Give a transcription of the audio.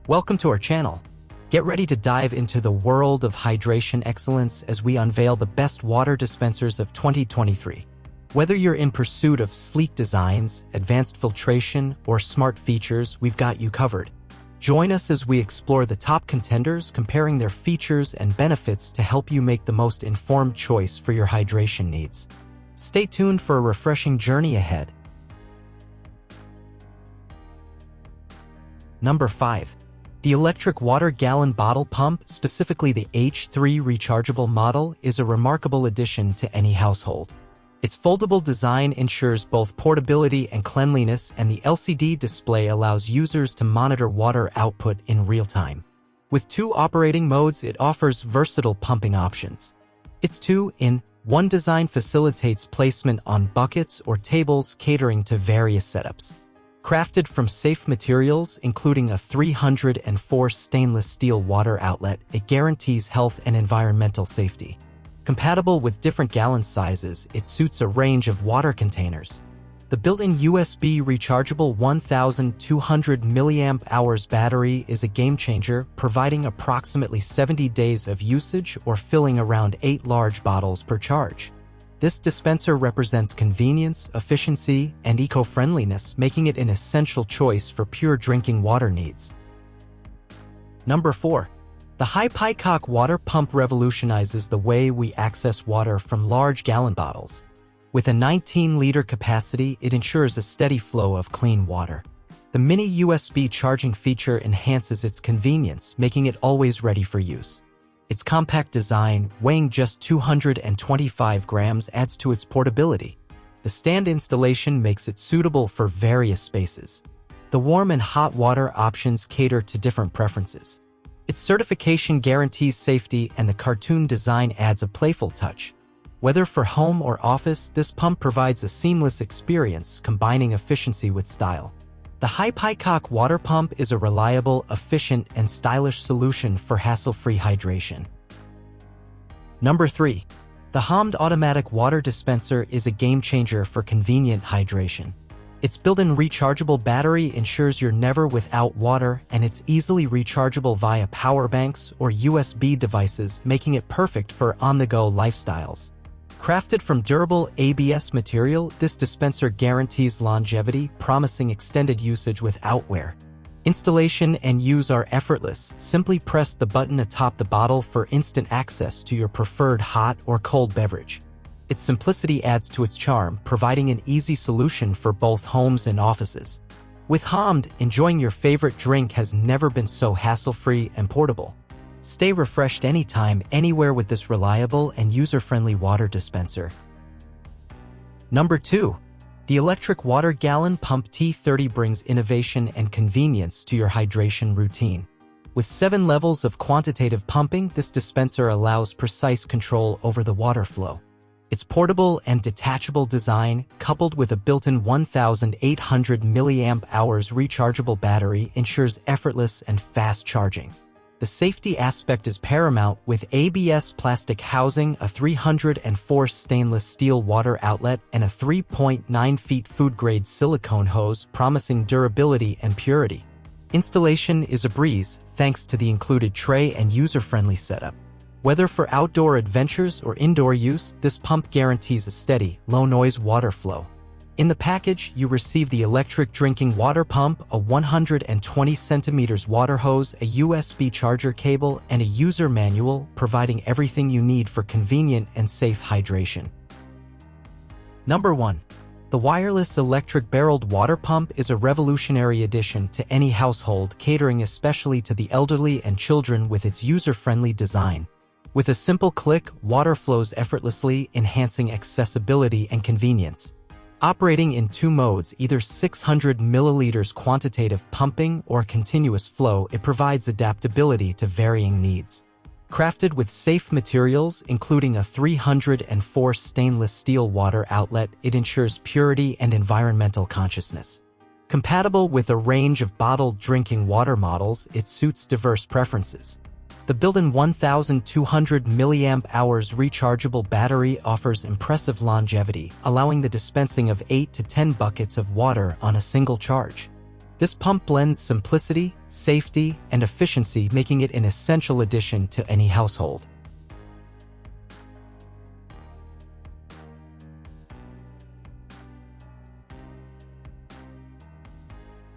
Welcome to our channel. Get ready to dive into the world of hydration excellence as we unveil the best water dispensers of 2023. Whether you're in pursuit of sleek designs, advanced filtration, or smart features, we've got you covered. Join us as we explore the top contenders, comparing their features and benefits to help you make the most informed choice for your hydration needs. Stay tuned for a refreshing journey ahead. Number 5. The electric water gallon bottle pump, specifically the H3 rechargeable model, is a remarkable addition to any household. Its foldable design ensures both portability and cleanliness, and the LCD display allows users to monitor water output in real time. With 2 operating modes, it offers versatile pumping options. Its 2-in-1 design facilitates placement on buckets or tables, catering to various setups. Crafted from safe materials, including a 304 stainless steel water outlet, it guarantees health and environmental safety. Compatible with different gallon sizes, it suits a range of water containers. The built-in USB rechargeable 1,200 mAh battery is a game-changer, providing approximately 70 days of usage or filling around 8 large bottles per charge. This dispenser represents convenience, efficiency, and eco-friendliness, making it an essential choice for pure drinking water needs. Number 4. The Hypocock water pump revolutionizes the way we access water from large gallon bottles. With a 19-liter capacity, it ensures a steady flow of clean water. The mini USB charging feature enhances its convenience, making it always ready for use. Its compact design, weighing just 225 grams, adds to its portability. The stand installation makes it suitable for various spaces. The warm and hot water options cater to different preferences. Its certification guarantees safety, and the cartoon design adds a playful touch. Whether for home or office, this pump provides a seamless experience, combining efficiency with style. The Hypocock water pump is a reliable, efficient, and stylish solution for hassle-free hydration. Number 3. The HOMD automatic water dispenser is a game-changer for convenient hydration. Its built-in rechargeable battery ensures you're never without water, and it's easily rechargeable via power banks or USB devices, making it perfect for on-the-go lifestyles. Crafted from durable ABS material, this dispenser guarantees longevity, promising extended usage without wear. Installation and use are effortless. Simply press the button atop the bottle for instant access to your preferred hot or cold beverage. Its simplicity adds to its charm, providing an easy solution for both homes and offices. With HOMD, enjoying your favorite drink has never been so hassle-free and portable. Stay refreshed anytime, anywhere with this reliable and user-friendly water dispenser. Number 2. The electric water gallon pump T30 brings innovation and convenience to your hydration routine. With 7 levels of quantitative pumping, this dispenser allows precise control over the water flow. Its portable and detachable design, coupled with a built-in 1,800 mAh rechargeable battery, ensures effortless and fast charging. The safety aspect is paramount, with ABS plastic housing, a 304 stainless steel water outlet, and a 3.9 feet food-grade silicone hose, promising durability and purity. Installation is a breeze, thanks to the included tray and user-friendly setup. Whether for outdoor adventures or indoor use, this pump guarantees a steady, low-noise water flow. In the package, you receive the electric drinking water pump, a 120 centimeters water hose, a USB charger cable, and a user manual, providing everything you need for convenient and safe hydration. Number 1. The wireless electric barreled water pump is a revolutionary addition to any household, catering especially to the elderly and children with its user-friendly design. With a simple click, water flows effortlessly, enhancing accessibility and convenience. Operating in 2 modes, either 600 milliliters quantitative pumping or continuous flow, it provides adaptability to varying needs. Crafted with safe materials, including a 304 stainless steel water outlet, it ensures purity and environmental consciousness. Compatible with a range of bottled drinking water models, it suits diverse preferences. The built-in 1,200 mAh rechargeable battery offers impressive longevity, allowing the dispensing of 8 to 10 buckets of water on a single charge. This pump blends simplicity, safety, and efficiency, making it an essential addition to any household.